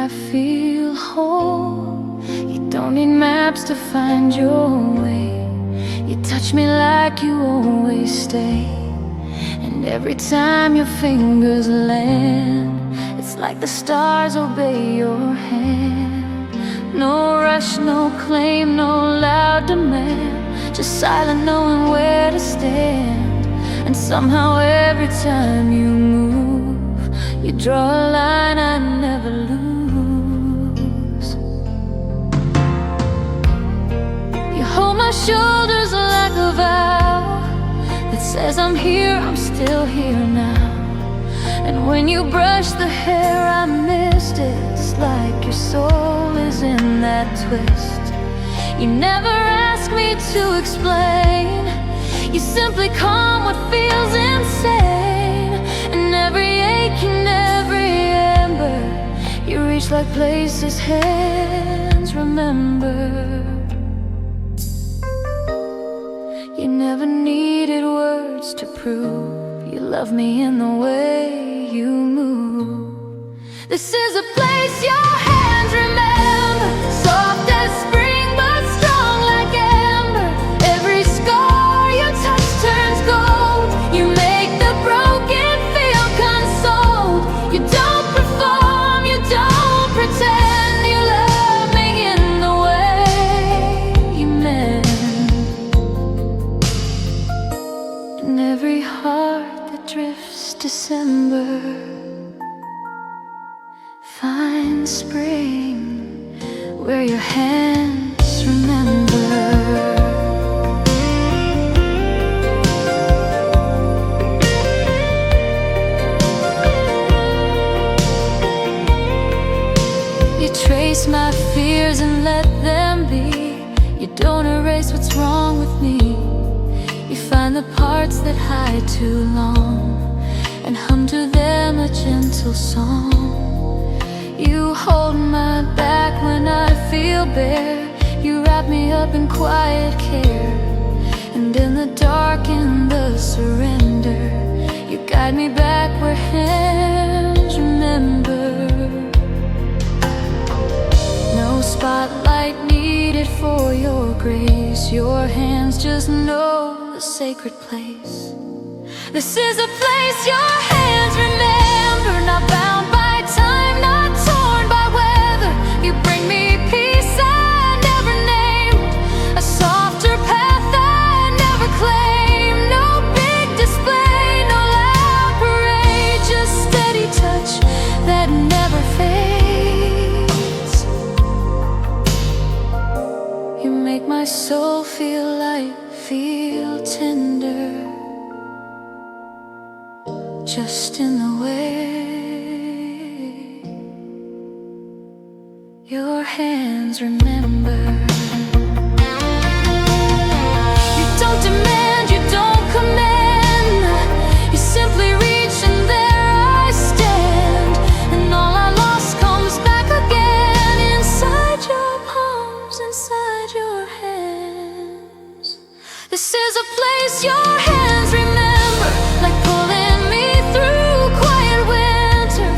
I feel whole. You don't need maps to find your way. You touch me like you always stay. And every time your fingers land, it's like the stars obey your hand. No rush, no claim, no loud demand, just silent knowing where to stand. And somehow every time you move, you draw a line I never lose. You hold my shoulders like a vow that says I'm here, I'm still here now. And when you brush the hair I missed it, it's like your soul is in that twist. You never ask me to explain, you simply calm what feels insane. And every ache and every ember, you reach like places hands remember. You never needed words to prove you love me in the way you move. This is a place your hands remember, soft as spring but strong like amber. Every scar you touch turns gold. You make the broken feel consoled. You don't perform, you don't pretend. You love me in the way you meant. And every heart that drifts December find spring where your hands remember. You trace my fears and let them be. You don't erase what's wrong with me. You find the parts that hide too long and hum to them a gentle song. You hold my back when I feel bare. You wrap me up in quiet care. And in the dark, in the surrender, you guide me back where hands remember. No spotlight needed for your grace. Your hands just know the sacred place. This is a place your hands remember, not bound by time, not torn by weather. You bring me peace I never named, a softer path I never claimed. No big display, no loud parade, just steady touch that never fades. You make my soul feel light, feel tender, just in the way your hands remember. You don't demand, you don't command, you simply reach and there I stand. And all I lost comes back again, inside your palms, inside your hands. This is a place your hands remember, like pulling me through quiet winter,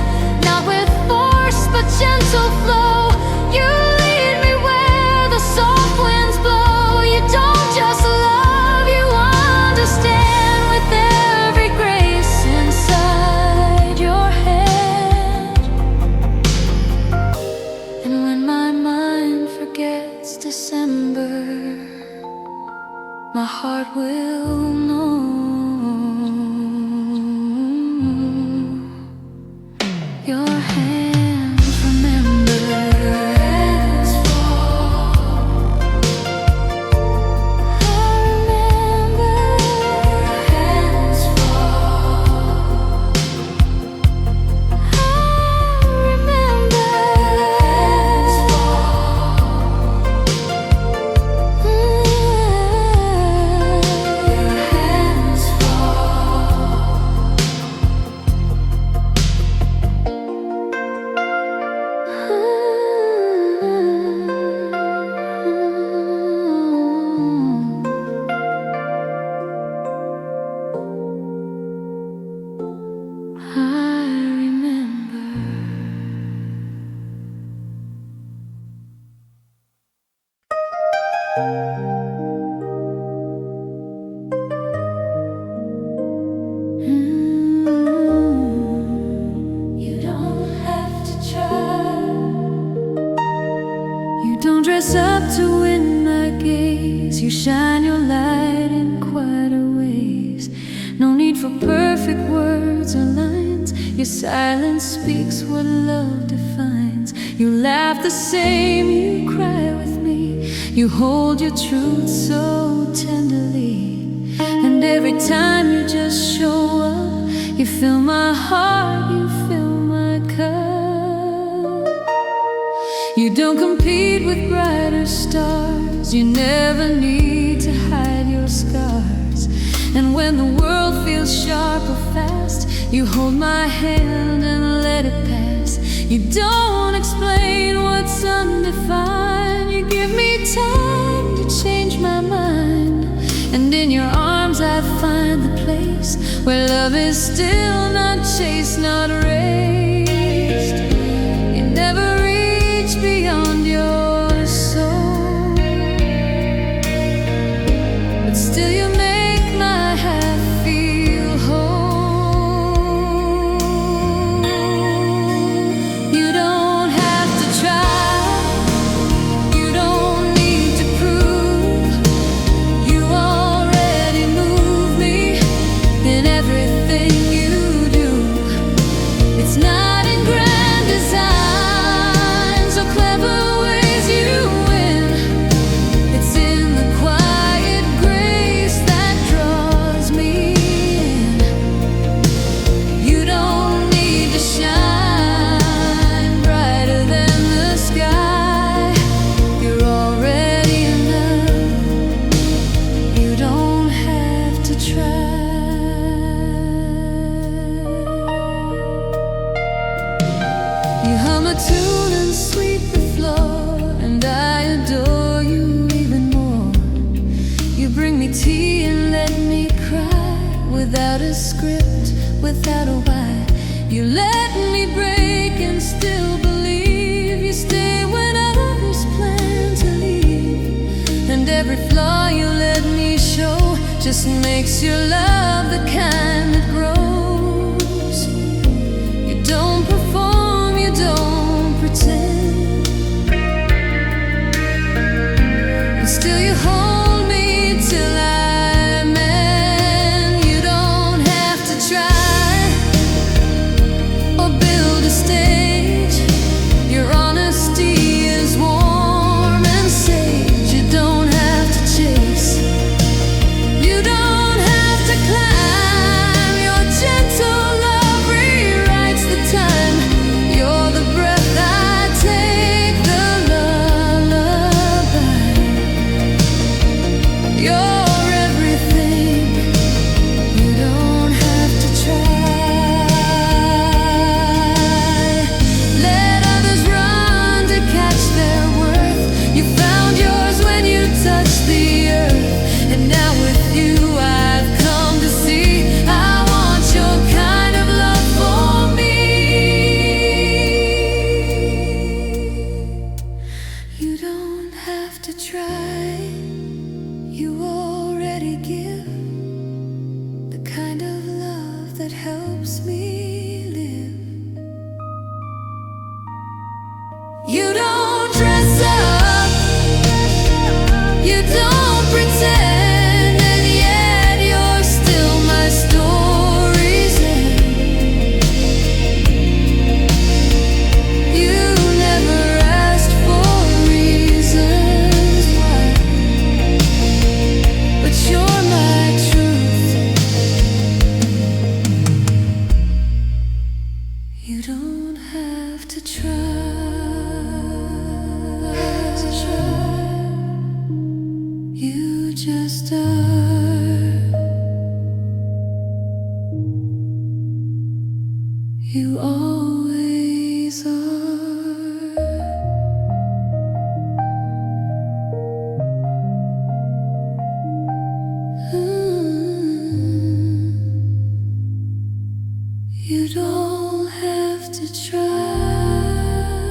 not with force but gentle flow. You lead me where the soft winds blow. You don't just love, you understand, with every grace inside your hand. And when my mind forgets December, my heart will know. Your hands remember. Hands fall. I remember. Hands fall. I remember. Hands fall. Your hands fall. dress up to win my gaze. You shine your light in quieter ways. No need for perfect words or lines. Your silence speaks what love defines. You laugh the same, you cry with me. You hold your truth so tenderly. And every time you just show up, you fill my heart, you fill my cup. You don't compete with brighter stars. You never need to hide your scars. And when the world feels sharp or fast, you hold my hand and let it pass. You don't explain what's undefined. You give me time to change my mind. And in your arms I find the place where love is still not chased, not raised. You never reach beyond your soul, but still you make my half feel whole. You don't have to try, you don't need to prove. You already move me in everything you do. It's not in grand designs or clever ways you win. It's in the quiet grace that draws me in. You don't need to shine brighter than the sky. You're already enough. You don't have to try. You hum a tune and sweep the floor, and I adore you even more. You bring me tea and let me cry, without a script, without a why. You let me break and still believe. You stay when others plan to leave. And every flaw you let me show just makes your love the kind that grows. You don't perform, you don't pretend, and still you hold me till I'm in. You don't have to try or build a stage. Your honesty is warm and sage. You don't have to chase, you don't have to climb. Your gentle love rewrites the time. You're the breath I take, the lullaby. You're everything. You don't have to try. Let others run to catch their worth. You found yours when you touched the earth. And now with you I've come to see I want your kind of love for me. You don't have to try. You already give the kind of love that helps me live. You don't dress up, you don't pretend, and yet you're still my story's end. You never asked for reasons why, but you're my truth. You don't have to try. You just are. You always are. You don't have to try.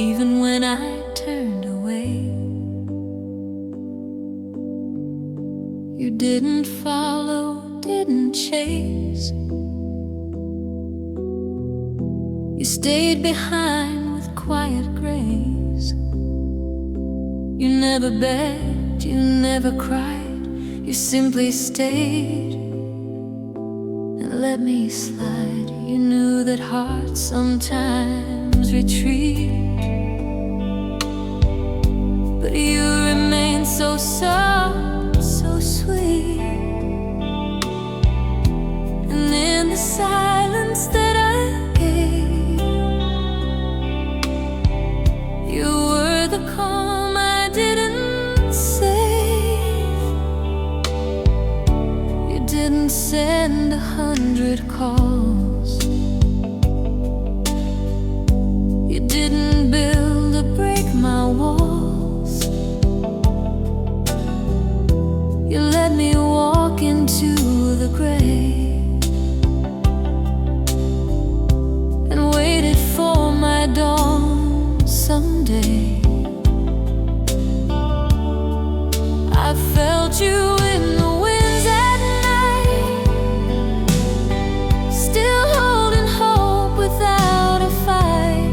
even when I turned away. You didn't follow, didn't chase. You stayed behind with quiet grace. You never begged, you never cried. You simply stayed and let me slide. You knew that hearts sometimes retreat, but you remained so soft, so sweet. And in the silence that I gave, you were the calm I didn't save. You didn't send 100 calls. You didn't build or break my walls. You let me walk into the grave and waited for my dawn someday. I felt you in the winds at night, still holding hope without a fight.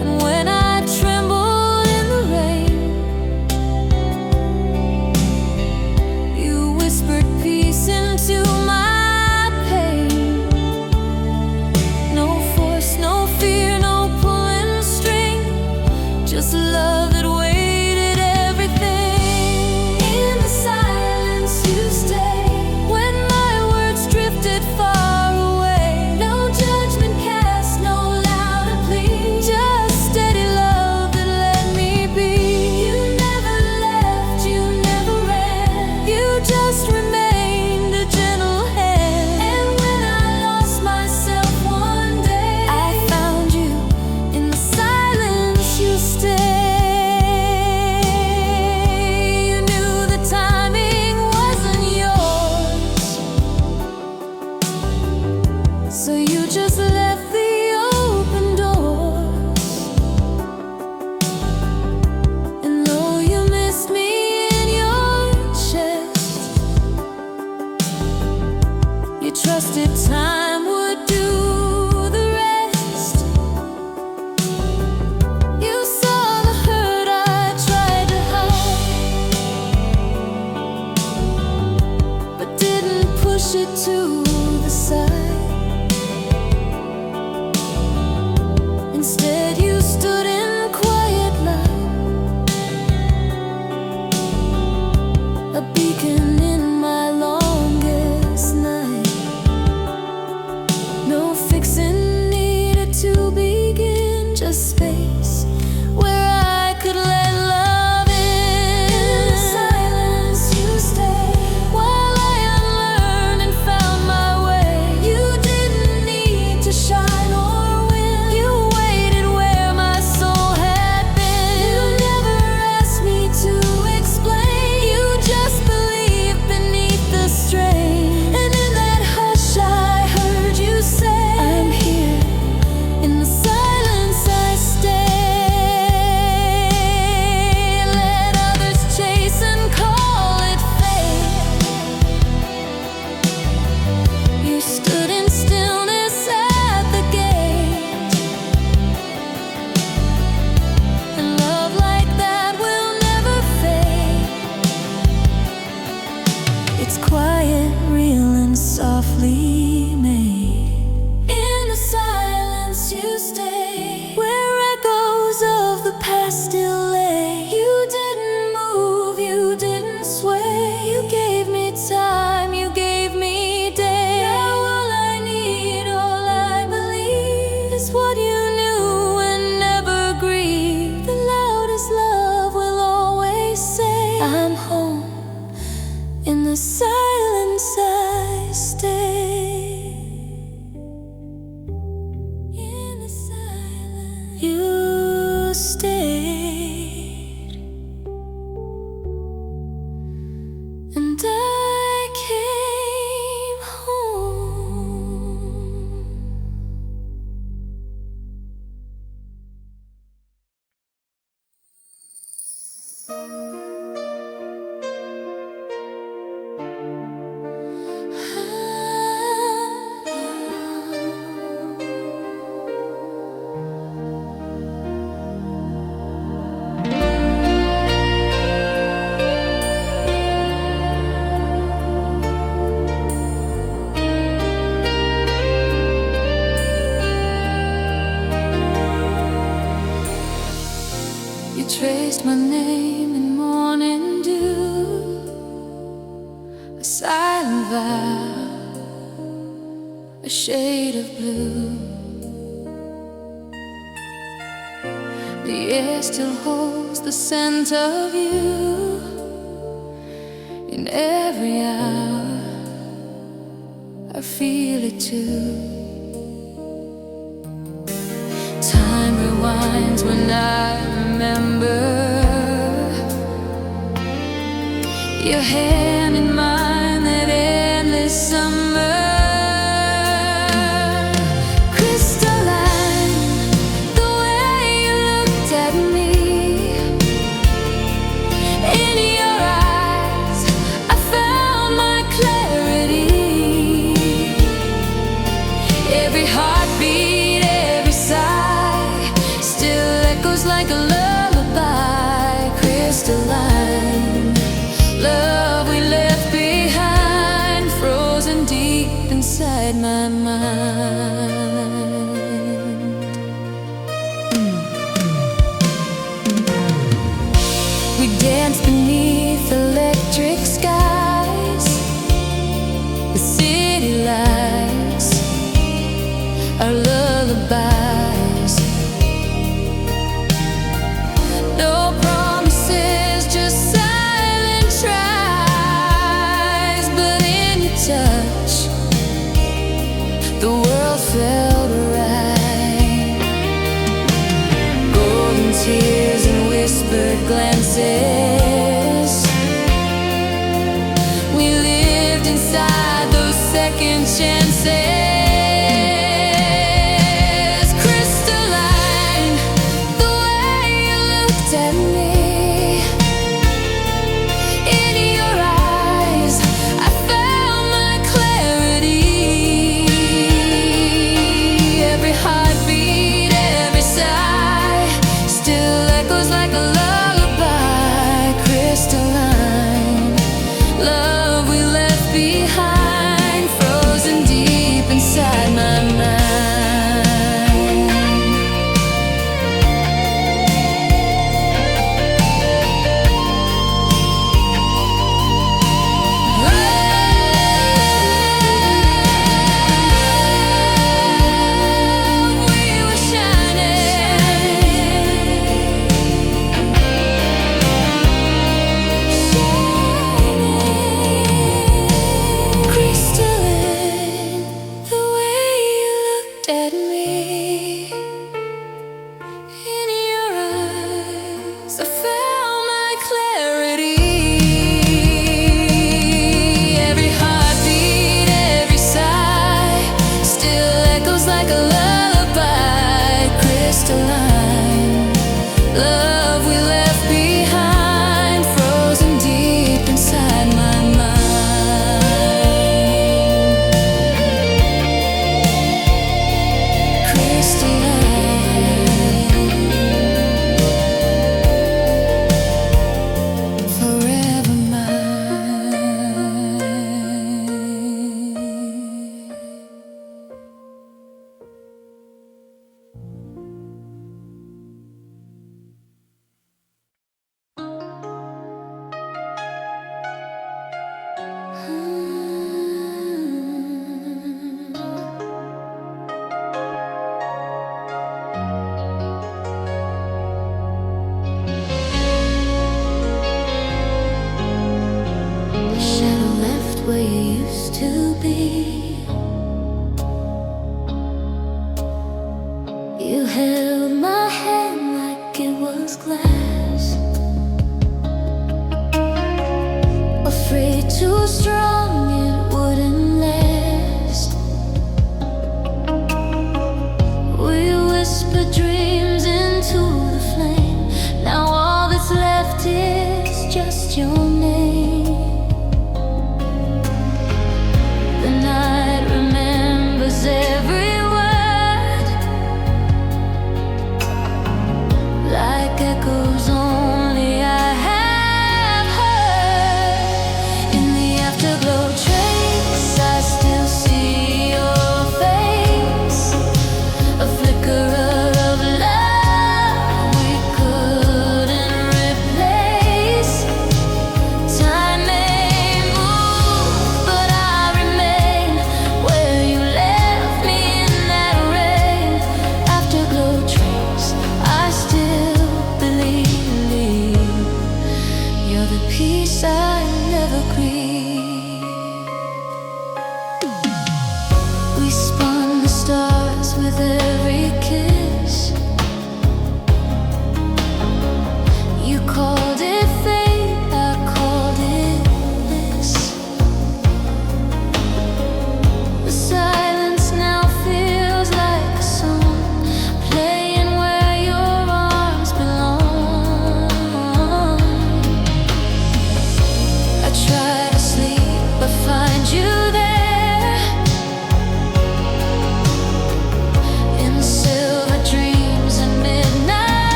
And when I trembled in the rain, you whispered peace into my pain. No force, no fear, no pulling string, just love that waited everything. In the silence you stayed when my words drifted far away. No judgment cast, no louder plea, just steady love that let me be. You never left, you never ran, you just remained a gentle hand. And when I lost myself one day, I found you in the silence you stayed. You knew the timing wasn't yours, so you just left the open doors. And though you missed me in your chest, you trusted time would do the rest. You saw the hurt I tried to hide, but didn't push it to the side. Instead you stood in quiet light, a beacon in my longest night. No fixing needed to begin, just space where I could let love in. In the silence you stayed while I unlearned and found my way. You traced my name in morning dew, a silent vow, a shade of blue. The air still holds the scent of you in every hour. I feel it too. Time rewinds when I remember your hand in mine that endless summer. Crystalline, the way you looked at me. In your eyes I found my clarity. Every heartbeat, every sigh still echoes like a lullaby. Crystalline, love we left behind, frozen deep inside my mind. We danced beneath electric skies, the city lights, our lullabies. No promises, just silent tries. But in your touch, the world felt right. Golden tears and whispered glances. We lived inside those second chances. Crystalline, the way you looked at me. In your eyes I found my clarity. Every heartbeat, every sigh still echoes like a lullaby. Crystalline, love we left behind, frozen deep inside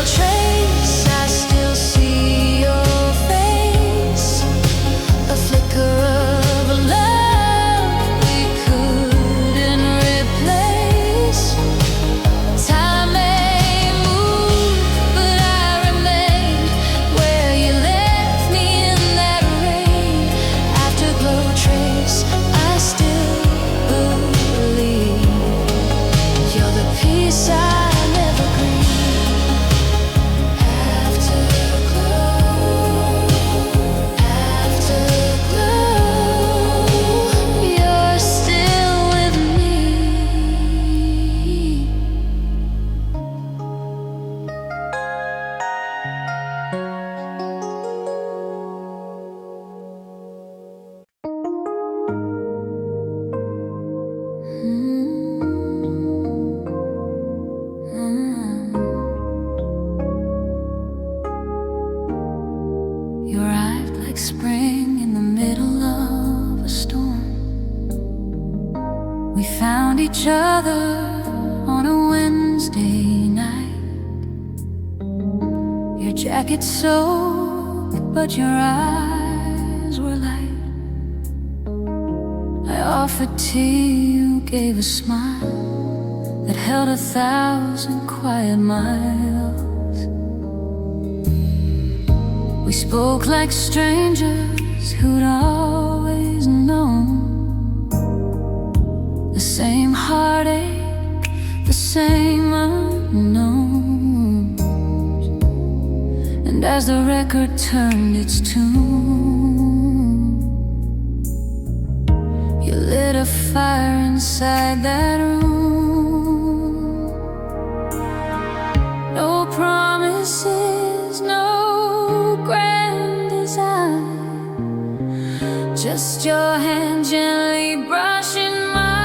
trace, I still see your face. A flicker of a love we couldn't replace. Time may move, but I remain where you left me in that rain. Afterglow trace, I still believe you're the peace I never grieve. Afterglow, you're still with me. You arrived like spring in the middle of a storm. We found each other on a Wednesday night. Your jacket soaked, but your eyes were light. I offered tea, you gave a smile that held 1,000 quiet miles. We spoke like strangers who'd always known. The same heartache, the same unknowns. And as the record turned its tune, you lit a fire inside that room. No promises, no grand design, just your hand gently brushing mine.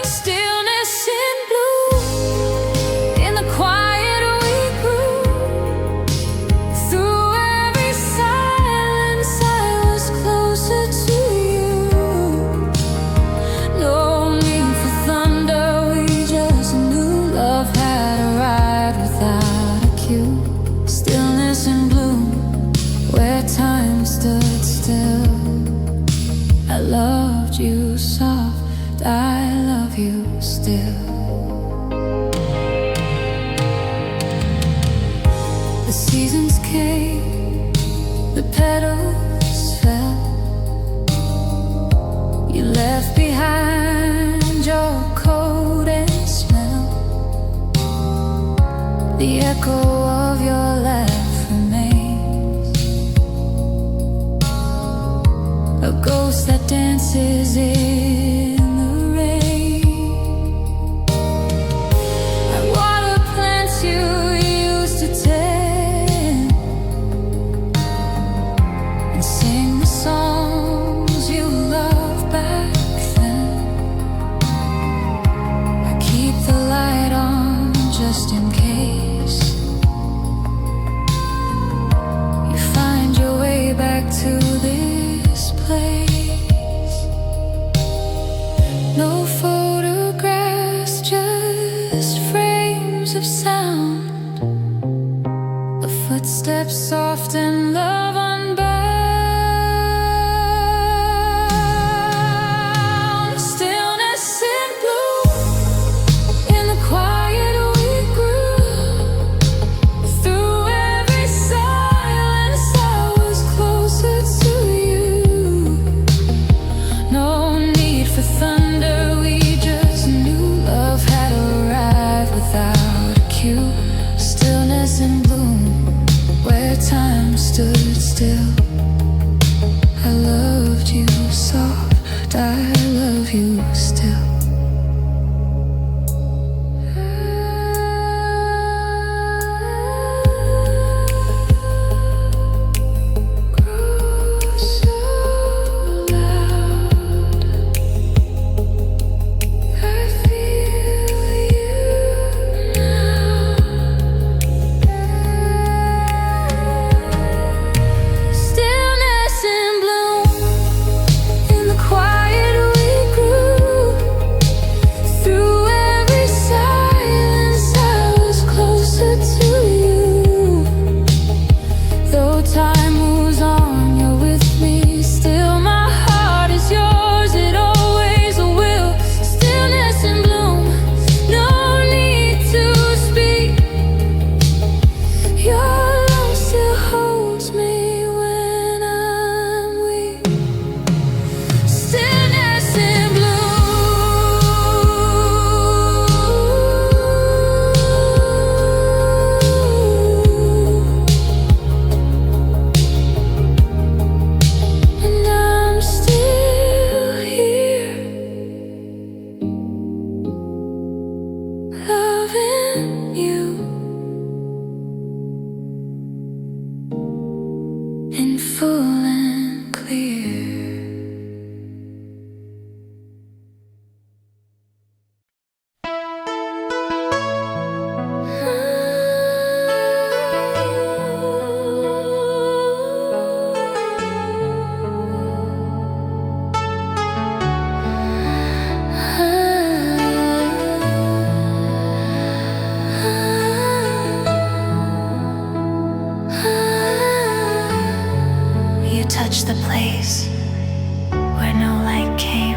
Stillness in bloom, in the quiet we grew. Through every silence I was closer to you. No need for thunder, we just knew love had arrived without a cue. Stillness in bloom, where time stood still. I loved you soft, I love you still. The seasons came, the petals fell. You left behind your coat and smell. The echo of your laugh remains, a ghost that dances in the rain. I water plants you used to tend, and sing the songs you loved back then. I keep the light on just in case you find your way back to this place. No photographs, just frames of sound. The footsteps soft and love unbound. Stillness in bloom, in the quiet we grew. Through every silence I was closer to you. No need for thunder, we just knew love had arrived without a cue. Stillness in bloom, where time stood still. I loved you soft, I love you still. Grow so loud, I feel you now. Stillness in bloom, in the quiet we grew. the place where no light came.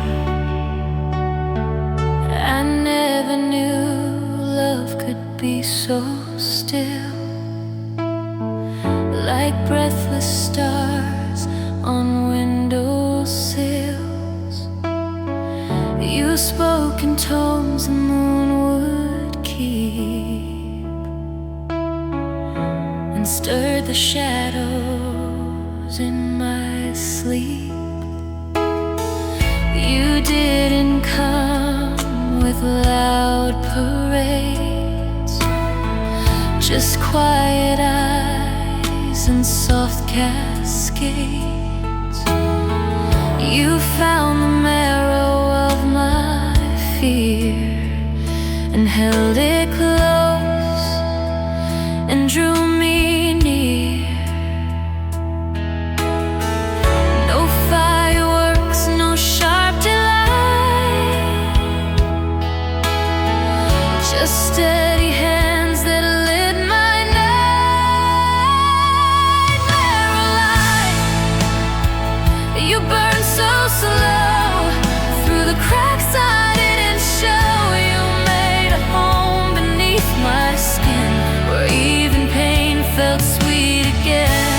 I never knew love could be so still, like breathless stars on windowsills. You spoke in tones the moon would keep, and stirred the shadows in my sleep. You didn't come with loud parades, just quiet eyes and soft cascades. You found the marrow of my fear and held it close and drew me near. No fireworks, no sharp delight, just steady hands that lit my night. Marrowlight, you burn so slow through the cracks I didn't show. You made a home beneath my skin, where even pain felt sweet again.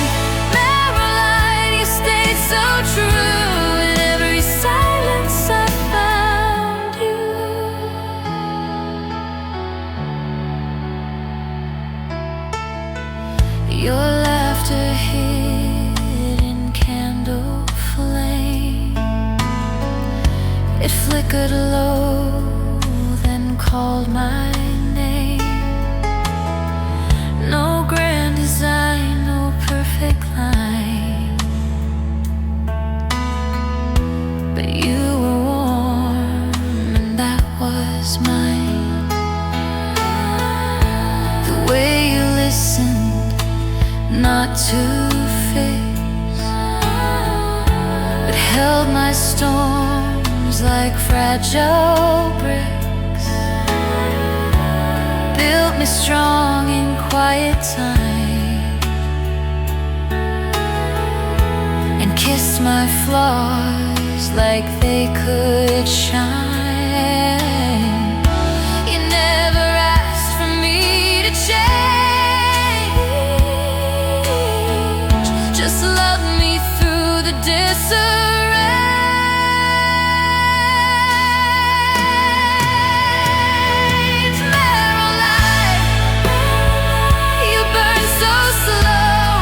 Marrowlight, you stayed so true. In every silence I found you. Your laughter hid in candle flame. It flickered low, then called my name. No grand design, no perfect line, but you were warm and that was mine. The way you listened, not to fix, but held my storms like fragile bricks. Built me strong in quiet time, and kissed my flaws like they could shine. You never asked for me to change, just loved me through the disarray. Marrowlight, you burn so slow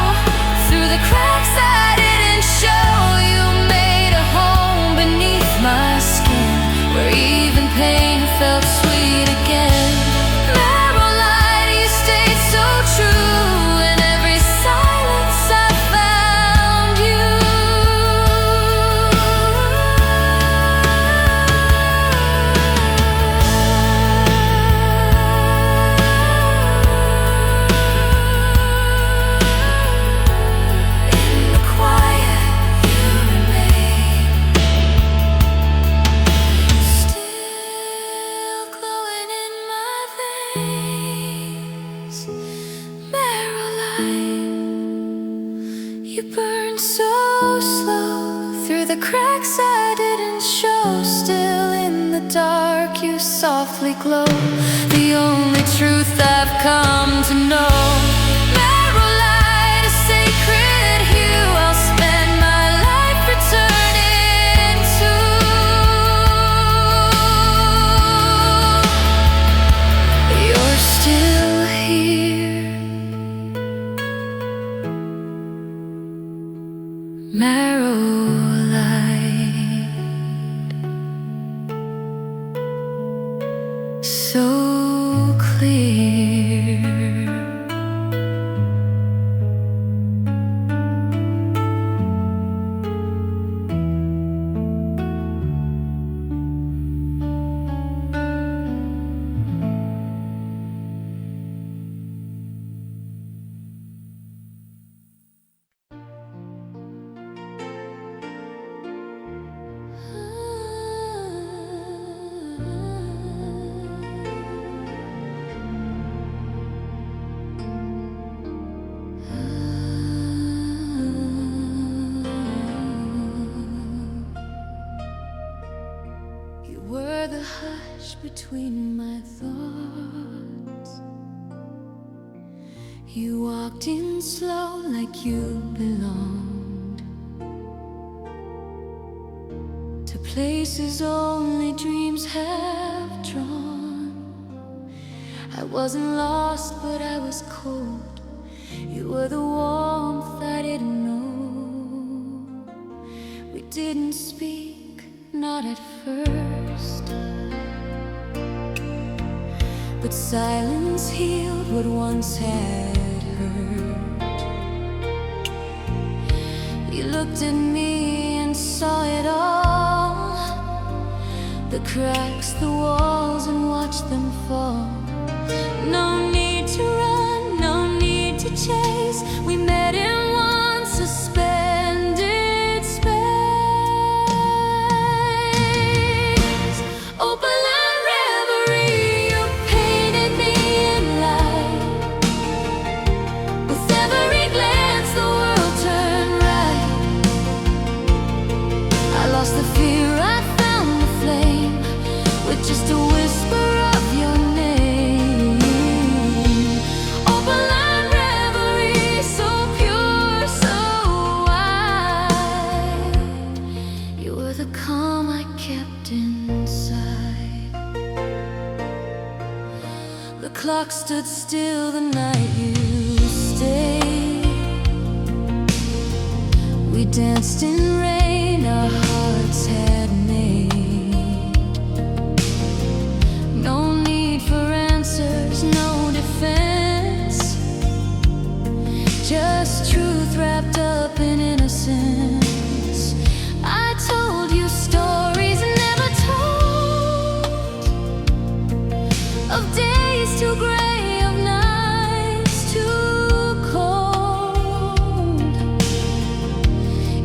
through the cracks I didn't show. You made a home beneath my skin, where even pain felt sweet again. Marrowlight, you stayed so true. In every silence I found you. In the quiet you remain, still glowing in my veins. Marrowlight, you burn so slow through the cracks I didn't show. Still in the dark you softly glow, the only truth I've come to know. Marrowlight, a sacred hue I'll spend my life returning to. You're still here, Marrowlight, so clear. between my thoughts. You walked in slow like you belonged to places only dreams have drawn. I wasn't lost, but I was cold. You were the warmth I didn't know. We didn't speak, not at first, but silence healed what once had hurt. You looked at me and saw it all, the cracks, the walls, and watched them fall. No need to run, no need to chase. We met in one suspended space. Opaline Reverie, you painted me in light. With every glance the world turned right. I lost the fear, I found the flame, with just a whisper of your name. Opaline Reverie, so pure, so wide. You were the calm I kept inside. The clock stood still the night you stayed. We danced in rain our hearts had made. No need for answers, no defense, just truth wrapped up in innocence. I told you stories never told, of days too gray, of nights too cold.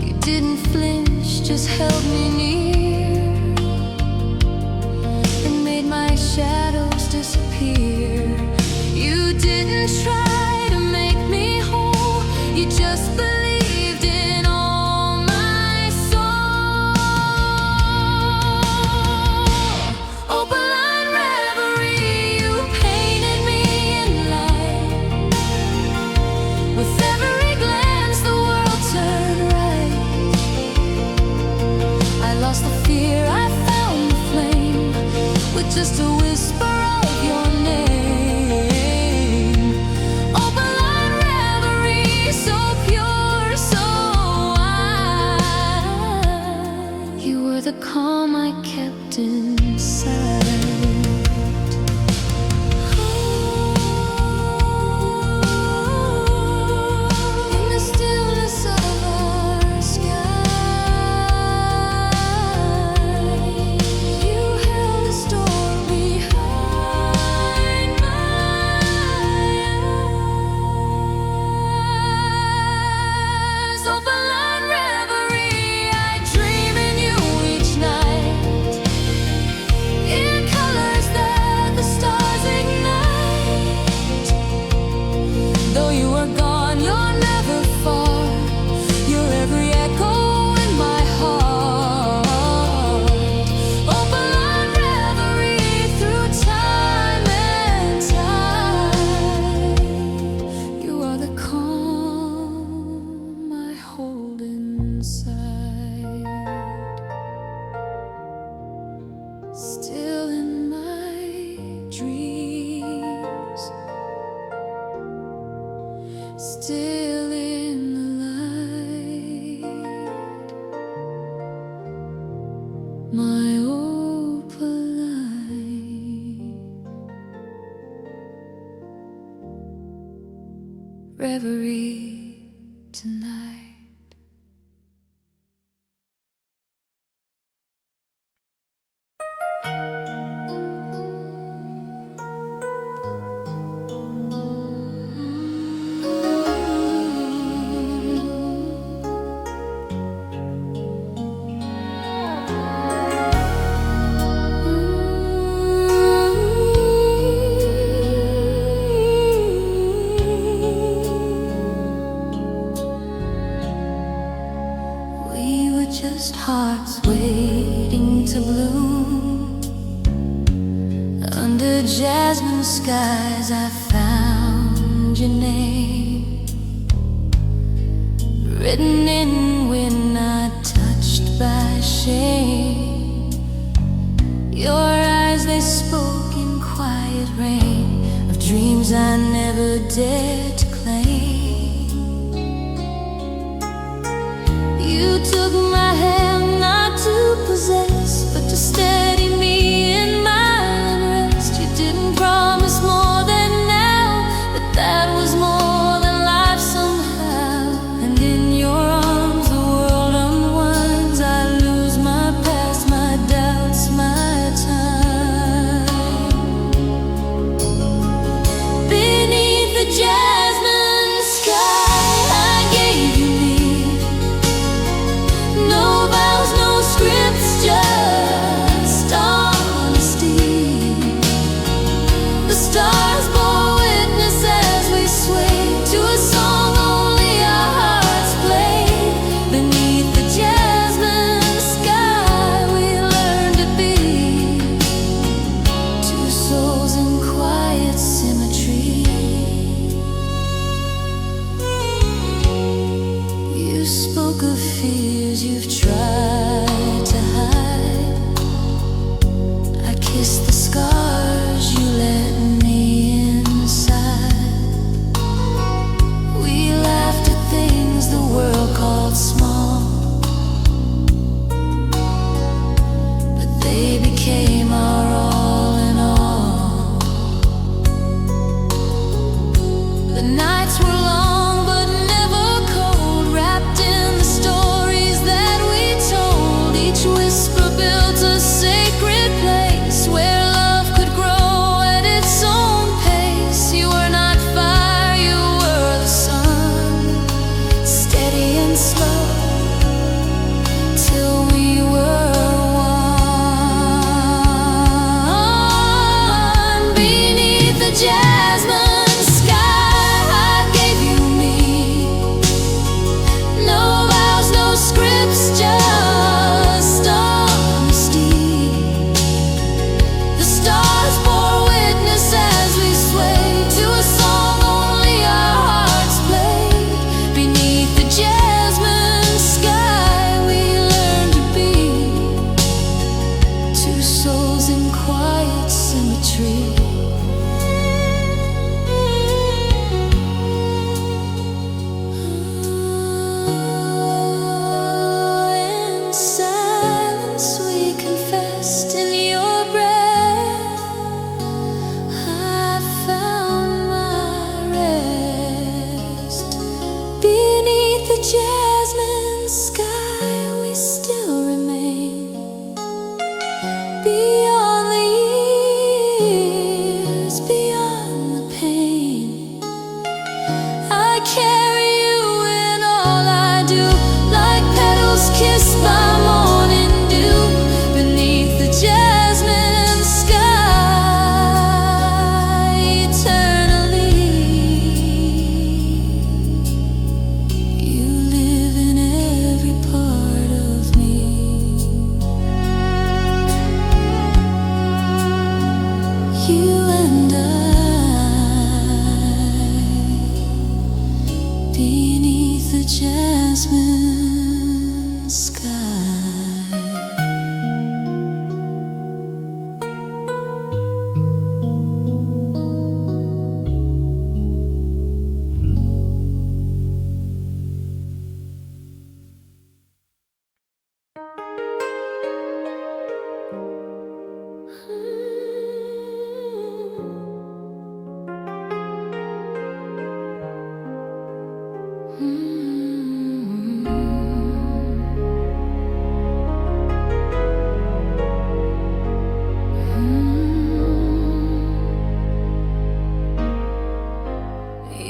You didn't flinch, just held me near, and made my shadows disappear. You didn't try to make me whole, you just believed in all my soul. Opaline Reverie, you painted me in light. With every glance the world turned right. I lost the fear, I found the flame, with just a whisper of your name. Opaline Reverie, so pure, so wide. You were the calm I kept inside. In the stillness of our sky, you held a storm behind my eyes. Opaline Reverie, I dream in you each night, in colors that the stars ignite. Though you are gone, you're never far. You're every echo in my heart. Opaline Reverie, through time and tide. You are the calm I hold inside. Still in my dreams, still in the light. My opaline reverie tonight. just hearts waiting to bloom, Under jasmine skies I found your name, written in when not touched by shame. Your eyes, they spoke in quiet rain of dreams I never dared to claim. You took my hand not to possess, but to steady me in my unrest. You didn't promise more than now, but that was more than life somehow. And in your arms the world unwinds. I lose my past, my doubts, my time. Beneath the jasmine sky I gave you me. No vows, no scripts, just honesty. The stars bore witness as we swayed to a song only our hearts played. Beneath the jasmine sky we learned to be two souls in quiet symmetry. You spoke of fears you've tried to hide. I kissed the scars you let me inside. We laughed at things the world called small, but they became our all in all. The nights were long but never cold, wrapped in the stories that we told. Each whisper built a sacred place where love could grow at its own pace. You were not fire, you were the sun, steady and slow, till we were one. Beneath the jasmine sky I gave you me. No vows, no scripts, just honesty. The stars bore witness as we swayed to a song only our hearts played. Beneath the jasmine sky we learned to be two souls in quiet symmetry. In silence we confessed in your breath. I found my rest. Beneath the jasmine sky we still remain. Beyond the years, beyond the pain, I carry you in all I do, like petals kissed by morning dew. Beneath the jasmine sky, eternally, you live in every part of me. You and I, beneath the jasmine sky.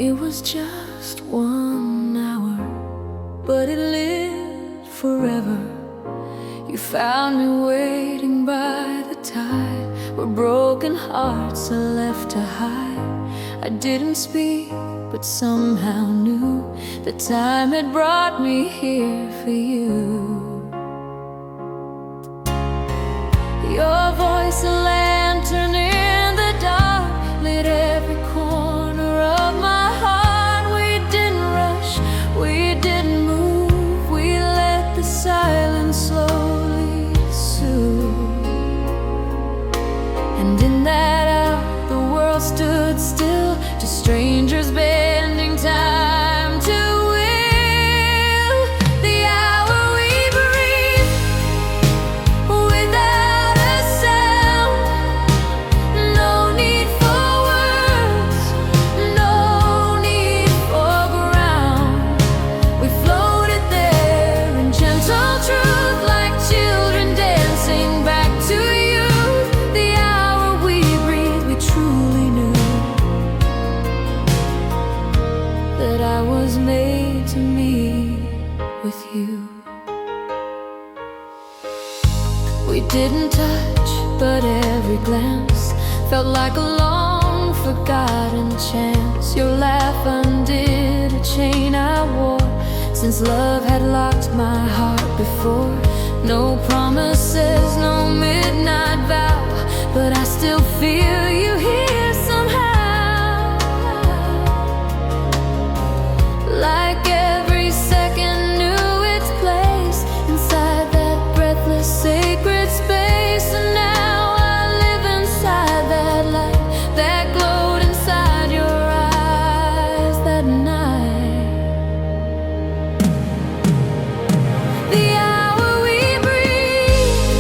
It was just 1 hour, but it lived forever. You found me waiting by the tide, where broken hearts are left to hide. I didn't speak, but somehow knew the time had brought me here for you. Your voice a lantern in the We didn't touch, but every glance felt like a long forgotten chance. Your laugh undid a chain I wore, since love had locked my heart before. No promises, no midnight vow, but I still feel you here somehow. Like every second knew its place inside that breathless sacred space. And now I live inside that light that glowed inside your eyes that night. The hour we breathe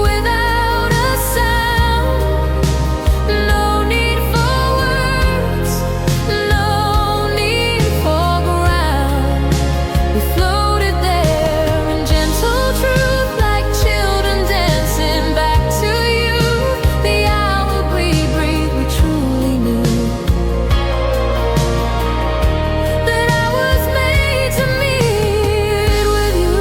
without a sound. No need for words, no need for ground. We floated there in gentle truth, like children dancing back to you. The hour we breathed, we truly knew that I was made to meet with you.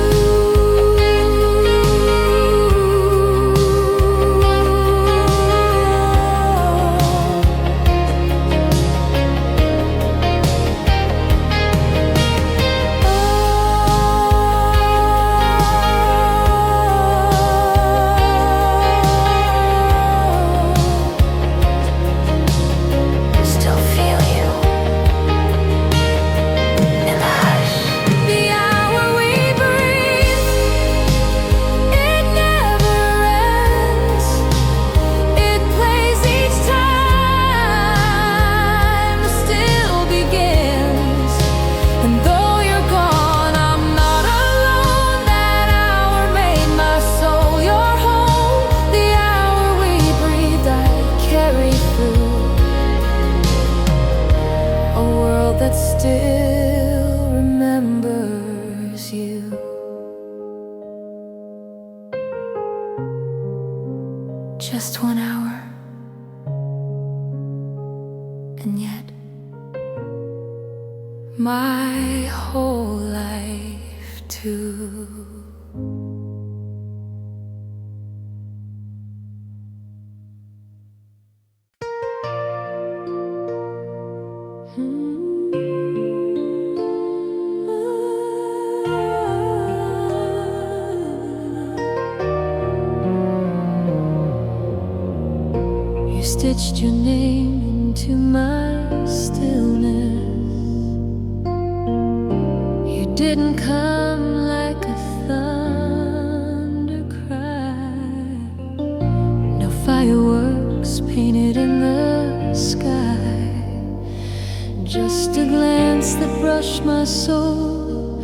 Still feel you in the hush. The hour we breathe, it never ends. It plays each time, still begins. And though you're gone, I'm not alone. That hour made my soul your home. The hour we breathed, I carry through a world that still remembers you. Just 1 hour, and yet my whole life too. You stitched your name into my stillness. You didn't come like a thunder cry. No fireworks painted in the sky. Just a glance that brushed my soul,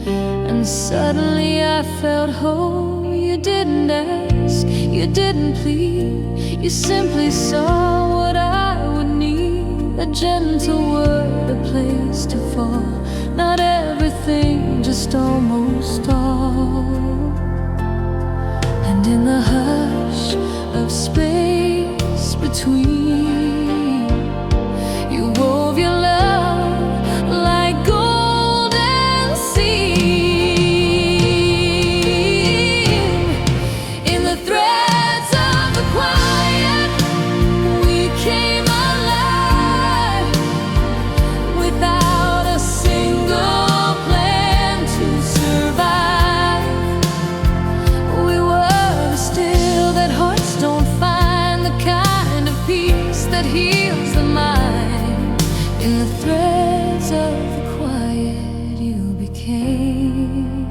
and suddenly I felt whole. You didn't ask, you didn't plead. You simply saw what I would need. A gentle word, a place to fall. Not everything, just almost all. And in the hush of space between, you wove your love like golden seam. In the threads of the quiet, we came alive, without a single plan to survive. We were still that hearts don't find, the kind of peace that heals the mind. In the threads of the quiet, you became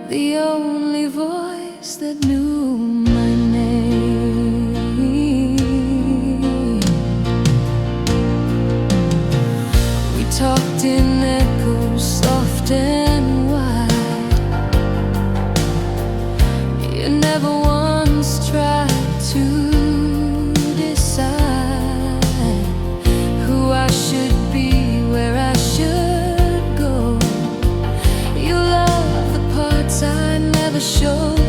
the only voice that knew my name. We talked in echoes, soft and wide. You never once tried to decide who I should be, where I should go. You love the parts I never showed,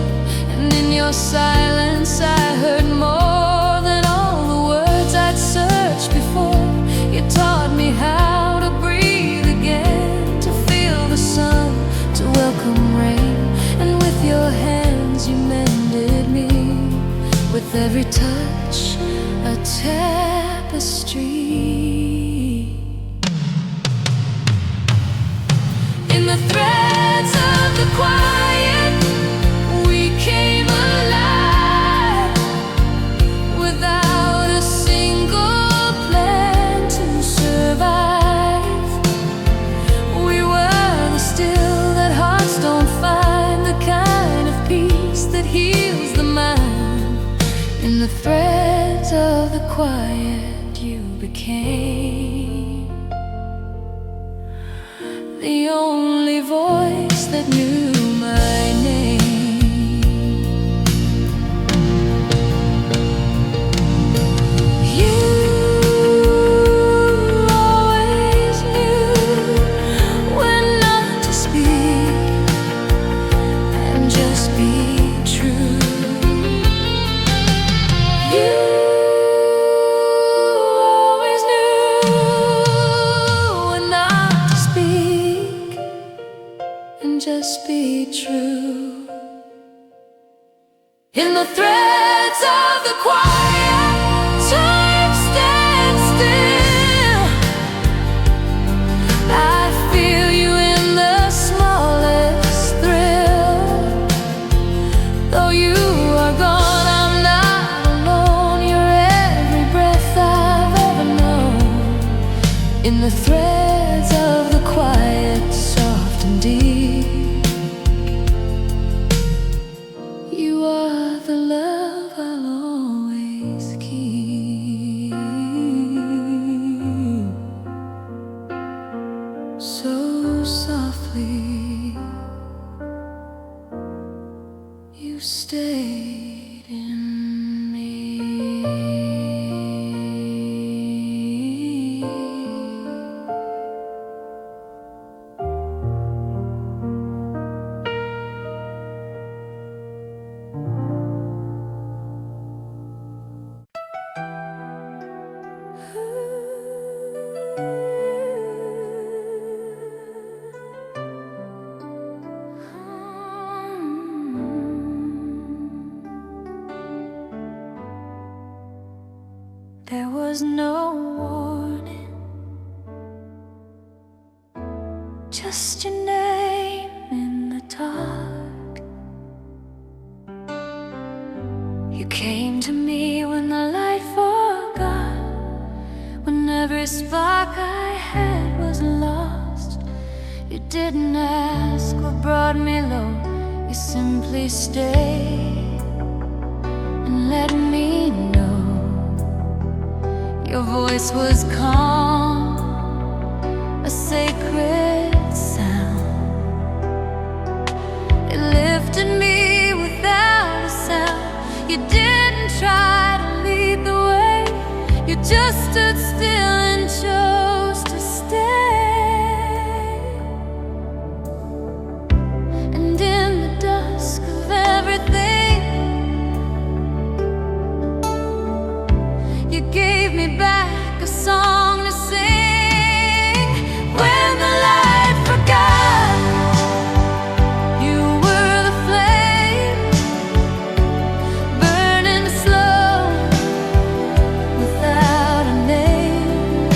and in your silence I heard more than all the words I'd searched before. You taught me how to breathe again, to feel the sun, to welcome rain, and with your you mended me with every touch, a tapestry. In the threads of the quiet, we came alive without a single plan to survive. We were the still that hearts don't find, the kind of peace that heals the mind. In the threads of the quiet, you became the only voice that knew my name. You always knew when not to speak and just be true. You always knew when not to speak and just be true. In the threads of the quiet, time stands still. I feel you in the smallest thrill. Though you are gone, I'm not alone. You're every breath I've ever known. In the threads of the quiet, soft and deep, you are the love I'll always keep. So softly, you stayed in me. There was no warning, just your name in the dark. You came to me when the light forgot, when every spark I had was lost. You didn't ask what brought me low, you simply stayed and let me know. Your voice was calm, a sacred sound. It lifted me without a sound. You didn't try to lead the way, you just stood still and chose to stay. And in the dusk of everything, you gave me back a song to sing. When the light forgot, you were the flame, burning slow without a name.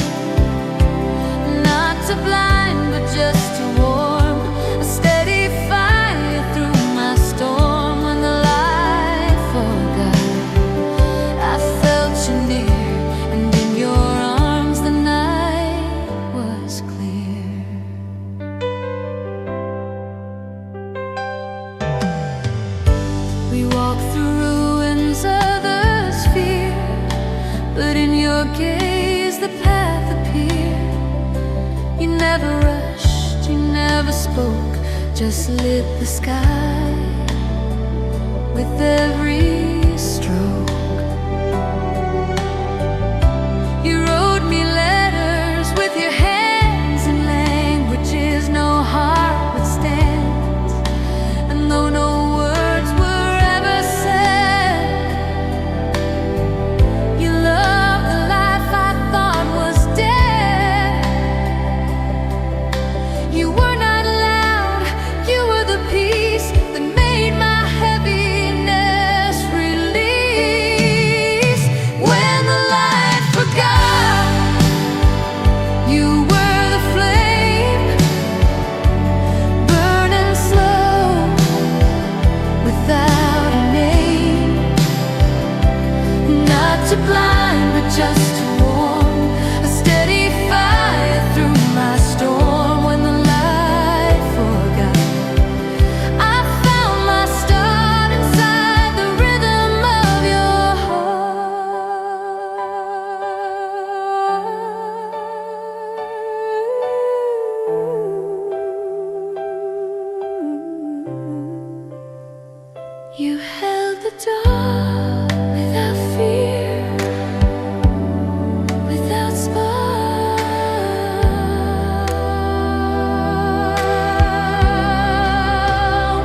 Not to blind, but just to warm, a steady fire through my storm. When the light forgot, I felt you near, and in your arms the night was clear. We walked through ruins others fear, but in your gaze the path appeared. You never rushed, you never spoke, just lit the sky with every stroke. You wrote me letters with your hands in languages no heart withstands. And though no words were ever said, you loved the life I thought was dead. You were not loud, you were the peace that made my heavy You held the door without fear, without spark.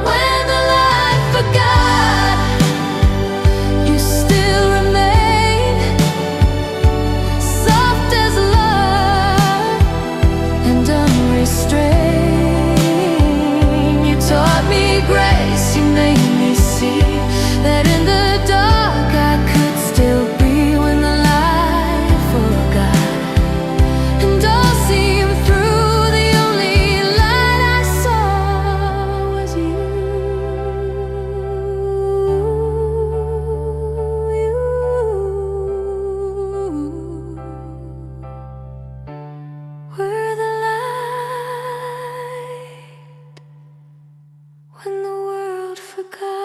When the light forgot, you still remain soft as love and unrestrained. You taught me grace, you made me see that in the dark I could still be when the light forgot. And all seemed through, the only light I saw was you. Were the light when the world forgot.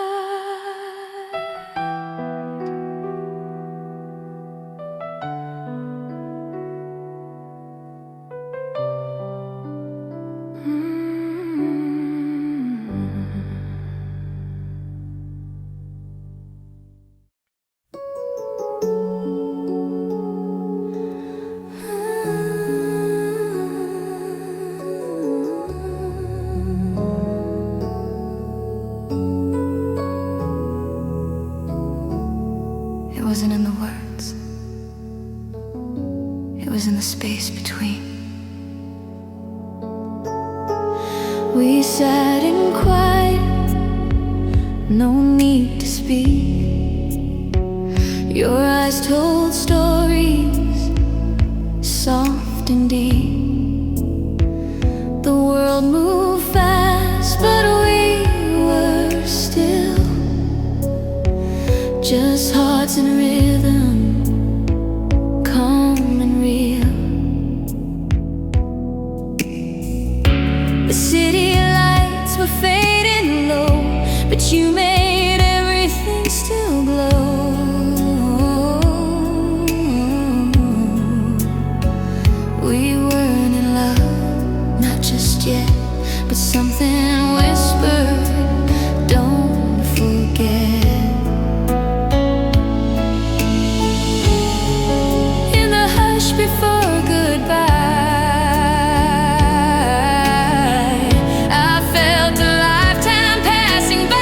It wasn't in the words, it was in the space between. We sat in quiet, no need to speak. Your eyes told stories, soft and deep. The world moved fast, but we were still, just hearts in rhythm, calm and real. The city lights were fading low, but you made everything still glow. We weren't in love, not just yet, but something whispered, don't forget. In the hush before goodbye, I felt a lifetime passing by.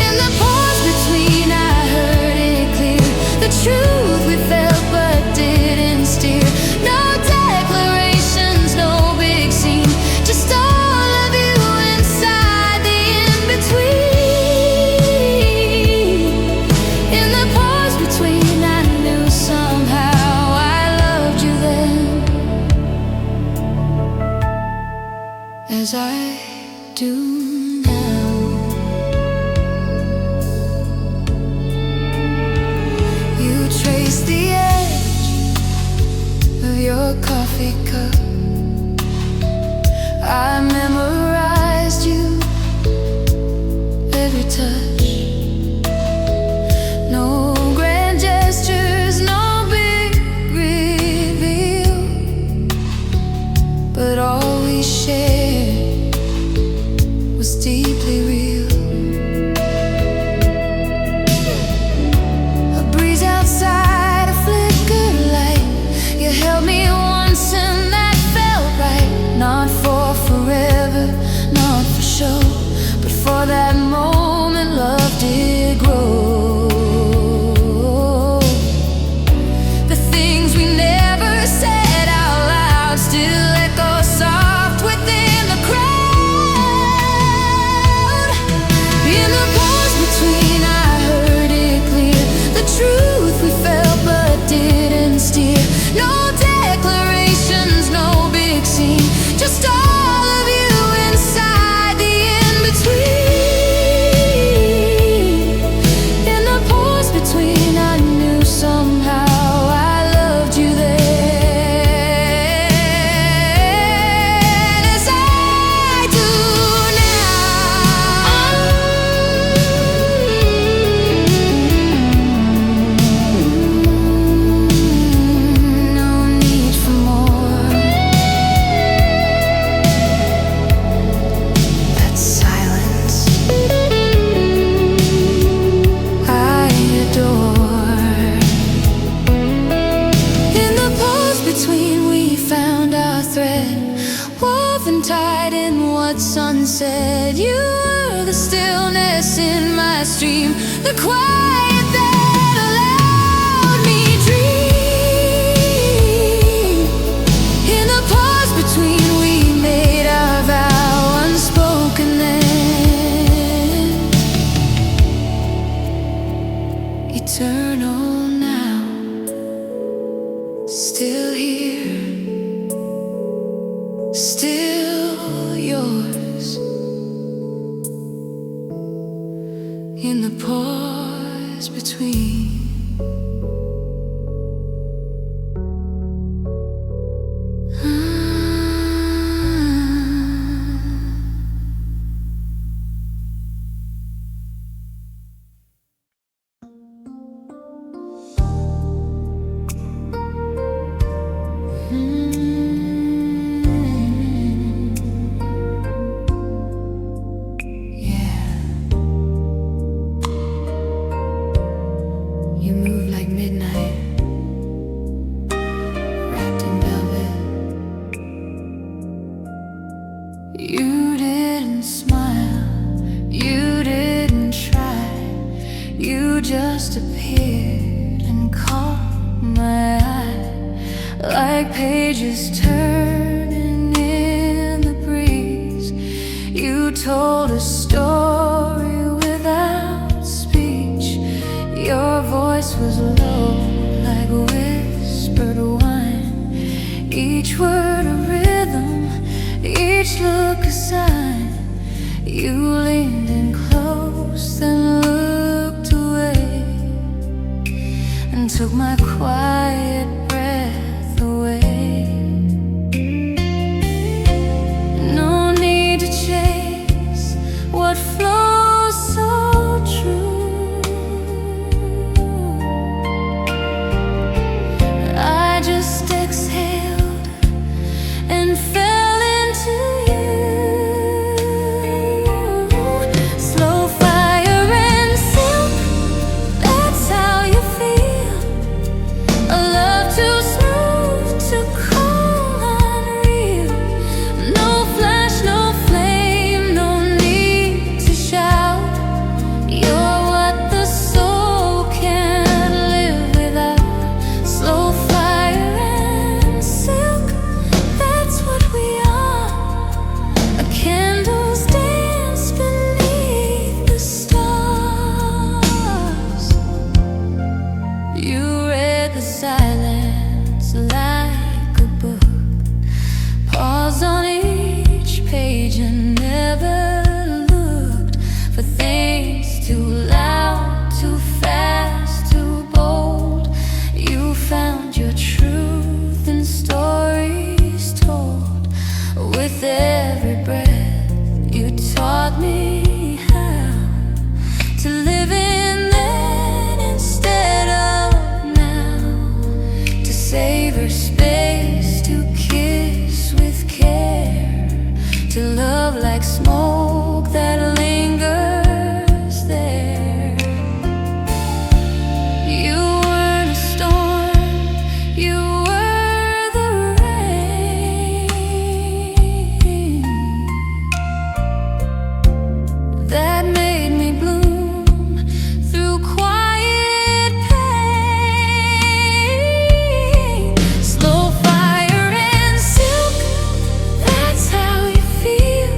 In the pause between, I heard it clear, the truth we felt but didn't steer. No declarations, no big scene, just all of you inside the in-between. In the pause between, I knew somehow I loved you then, as I do now. You traced the edge of your coffee cup. I memorized you, every touch. No grand gestures, no big reveal, but all we shared was deeply real. A breeze outside, a flicker light. You held me once and that felt right, not for forever. hiding what's unsaid. You were the stillness in my stream, the quiet that allowed me dream. In the pause between, we made our vow unspoken then, eternal now, still here, still yours. In the pause between. You didn't smile, you didn't try, you just appeared and caught my eye, like pages turning in the breeze. You told a story without speech. Your voice was low, like whispered wine, each word a rhythm, each look a sign. You leaned in close, then looked away, and took my quiet breath away. No need to chase what flows so true. I just exhaled and fell into you. Slowfire and silk, that's how you feel. A love too smooth, too cold, unreal. No flash, no flame, no need to shout. You're what the soul can't live without. Slowfire and silk, that's what we are. A candle's dance beneath the stars. You read the silence like a book, paused on each page and never looked for things too loud, too fast, too bold. You found your truth in stories told. With every breath, you taught me how to live in then instead of now, to savor space, to kiss with care, to love like smoke that lingers there. You weren't a storm, you were the rain that made me bloom through quiet pain. Slowfire and silk, that's how you feel.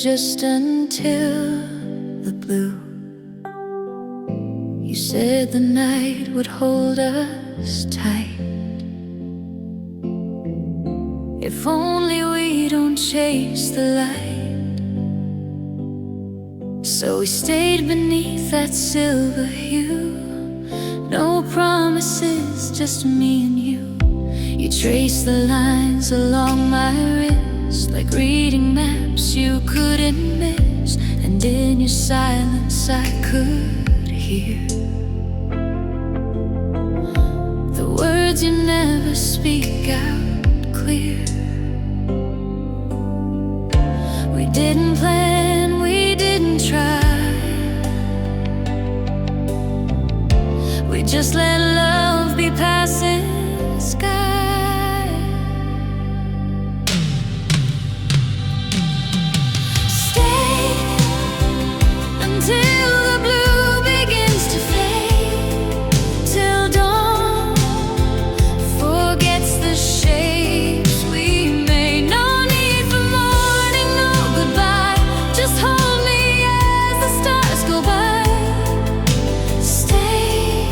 just until the blue. You said the night would hold us tight. If only we don't chase the light. So we stayed beneath that silver hue. No promises, just me and you. You traced the lines along my wrist, like reading maps you couldn't miss. And in your silence I could hear the words you never speak out clear. We didn't plan, we didn't try. We just let love be passing sky. Stay until the blue begins to fade, till dawn forgets the shapes we made. No need for morning, no goodbye. Just hold me as the stars go by. Stay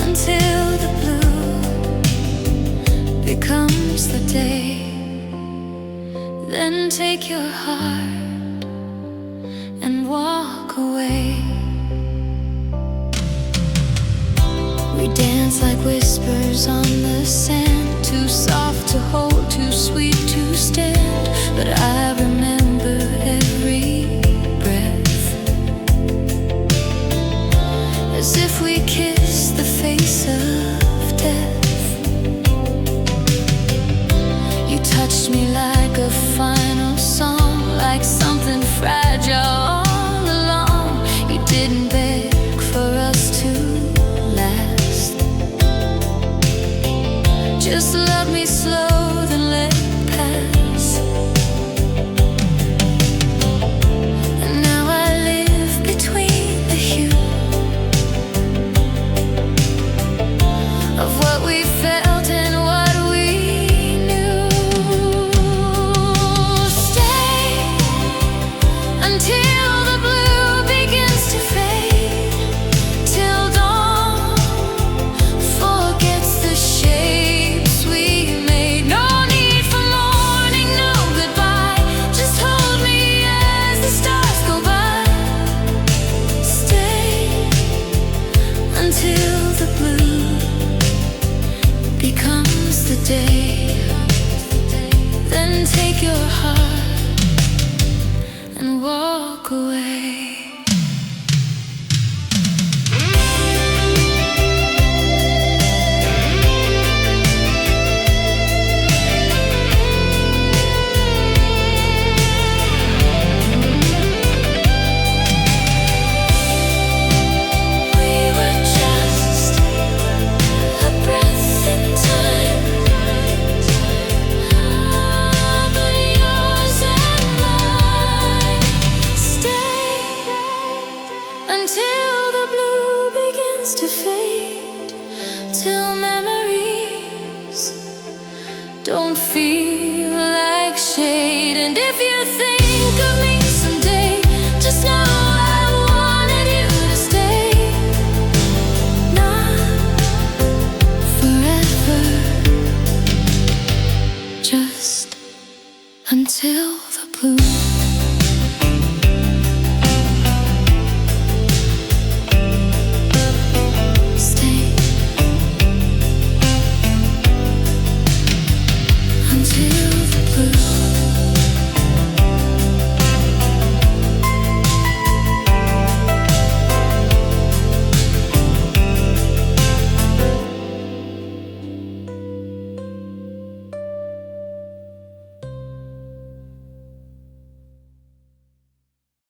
until the blue becomes the day. Then take your heart and walk away. We dance like whispers on the sand, too soft to hold, too sweet to stand. But I remember every breath, as if we kissed the face of death. You touched me like a final song, like something fragile all along. You didn't beg for us to last. Just love me slow, then let it pass. And now I live between the hue of what we felt and what we knew. Stay until the blue begins to fade, till dawn forgets the shapes we made. No need for morning, no goodbye. Just hold me as the stars go by. Stay until the blue becomes the day. Then take your heart and walk away. We were just a breath in time, but yours and mine. Stay until the blue begins to fade, till memories don't feel